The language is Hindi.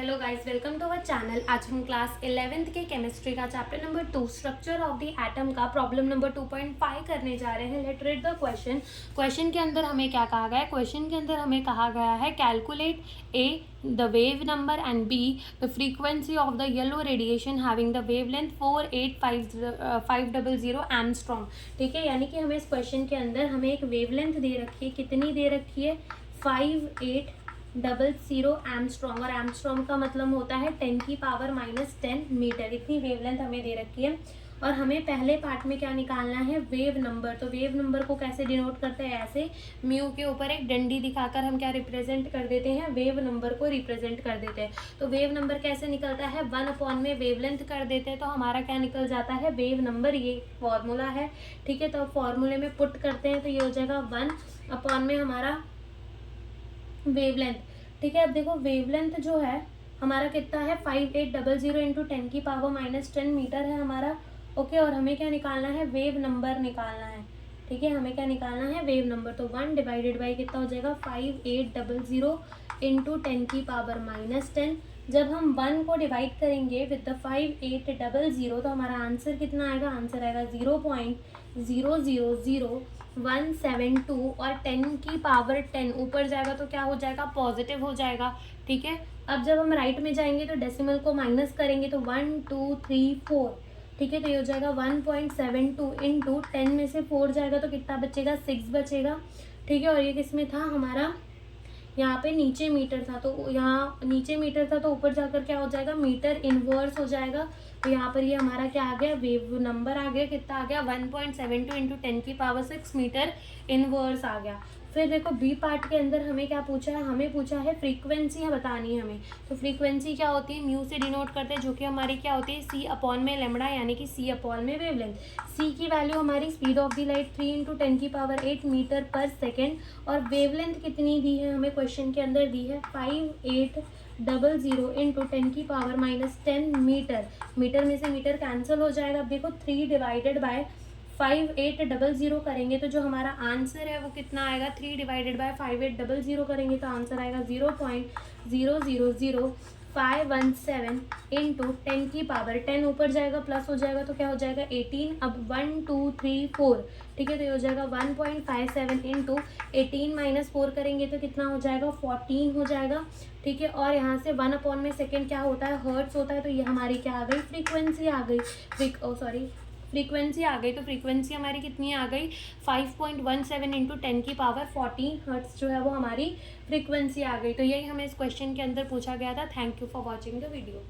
Hello guys, welcome to our channel. आज हम क्लास 11th के केमिस्ट्री का chapter number 2 structure of the atom का प्रॉब्लम नंबर 2.5 करने जा रहे हैं। Let read the question. Question के अंदर हमें क्या कहा गया है? क्वेश्चन के अंदर हमें कहा गया है calculate A the wave number and be the frequency of the yellow radiation having the wavelength 48500 angstrom. ठीक है, यानी कि हमें इस क्वेश्चन के अंदर हमें एक वेवलेंथ दे रखी है। कितनी दे रखी है? 5800 एंगस्ट्रॉम, और एंगस्ट्रॉम का मतलब होता है 10⁻⁻10 मीटर। इतनी वेवलेंथ हमें दे रखी है। और हमें पहले पार्ट में क्या निकालना है? Wave number. तो वेव नंबर को कैसे डिनोट करते हैं? ऐसे म्यू के ऊपर एक डंडी दिखाकर हम क्या रिप्रेजेंट कर देते हैं? वेव नंबर को रिप्रेजेंट कर देते हैं। तो वेव नंबर कैसे निकलता है? 1 में वेवलेंथ कर देते हैं तो हमारा क्या निकल जाता है? Wave number. ये फॉर्मूला है। ठीक है, तो फॉर्मूले में पुट करते हैं तो ये हो जाएगा 1 में हमारा वेवलेंथ। ठीक है, अब देखो वेवलेंथ जो है हमारा कितना है? 5800 इंटू 10⁻⁻10 मीटर है हमारा। ओके, और हमें क्या निकालना है? वेव नंबर निकालना है। ठीक है, हमें क्या निकालना है? Wave number. तो 1 डिवाइडेड बाई कितना हो जाएगा? 5800 इंटू 10⁻⁻10। जब हम 1 को डिवाइड करेंगे विद द 5800 तो हमारा आंसर कितना आएगा? आंसर आएगा 0.000172, और 10⁻10 ऊपर जाएगा तो क्या हो जाएगा? पॉजिटिव हो जाएगा। ठीक है, अब जब हम राइट में जाएंगे तो डेसिमल को माइनस करेंगे तो 1 2 3 4। ठीक है, तो ये हो जाएगा 1.72 इंटू 10 में से 4 जाएगा तो कितना बचेगा? 6 बचेगा। ठीक है, और ये किस में था हमारा? यहाँ पे नीचे मीटर था, तो यहाँ नीचे मीटर था तो ऊपर जाकर क्या हो जाएगा? मीटर इनवर्स हो जाएगा। तो यहाँ पर ये हमारा क्या आ गया? वेव नंबर आ गया। कितना आ गया? 1.72 इंटू 10⁻6 मीटर इनवर्स आ गया। फिर देखो बी पार्ट के अंदर हमें क्या पूछा है? हमें पूछा है फ्रीक्वेंसी बतानी है हमें। तो फ्रीक्वेंसी क्या होती है? म्यू से डिनोट करते हैं, जो कि हमारी क्या होती है? सी अपॉन में लेमड़ा, यानी कि सी अपॉन में वेवलेंथ। सी की वैल्यू हमारी speed of the light 3 into 10⁸ metre पर सेकेंड। और वेवलेंथ कितनी दी है हमें? क्वेश्चन के अंदर दी है 5800 इंटू 10⁻⁻10 मीटर। मीटर में से मीटर कैंसिल हो जाएगा। अब देखो 3 डिवाइडेड बाय 5800 करेंगे तो जो हमारा आंसर है वो कितना आएगा? 3 डिवाइडेड बाय 5800 करेंगे तो आंसर आएगा 0.000517 इंटू 10⁻10। ऊपर जाएगा प्लस हो जाएगा तो क्या हो जाएगा? 18। अब 1 2 3 4। ठीक है, तो ये हो जाएगा 1.57 इंटू 18 - 4 करेंगे तो कितना हो जाएगा? 14 हो जाएगा। ठीक है, और यहाँ से 1 में सेकेंड क्या होता है? हर्ट्स होता है। तो ये हमारी क्या आ गई? फ्रीक्वेंसी आ गई। फ्रीक्वेंसी आ गई। तो फ्रीक्वेंसी हमारी कितनी आ गई? 5.17 इंटू 10⁻14 हर्ट्स जो है वो हमारी फ्रीक्वेंसी आ गई। तो यही हमें इस क्वेश्चन के अंदर पूछा गया था। Thank you for watching the video.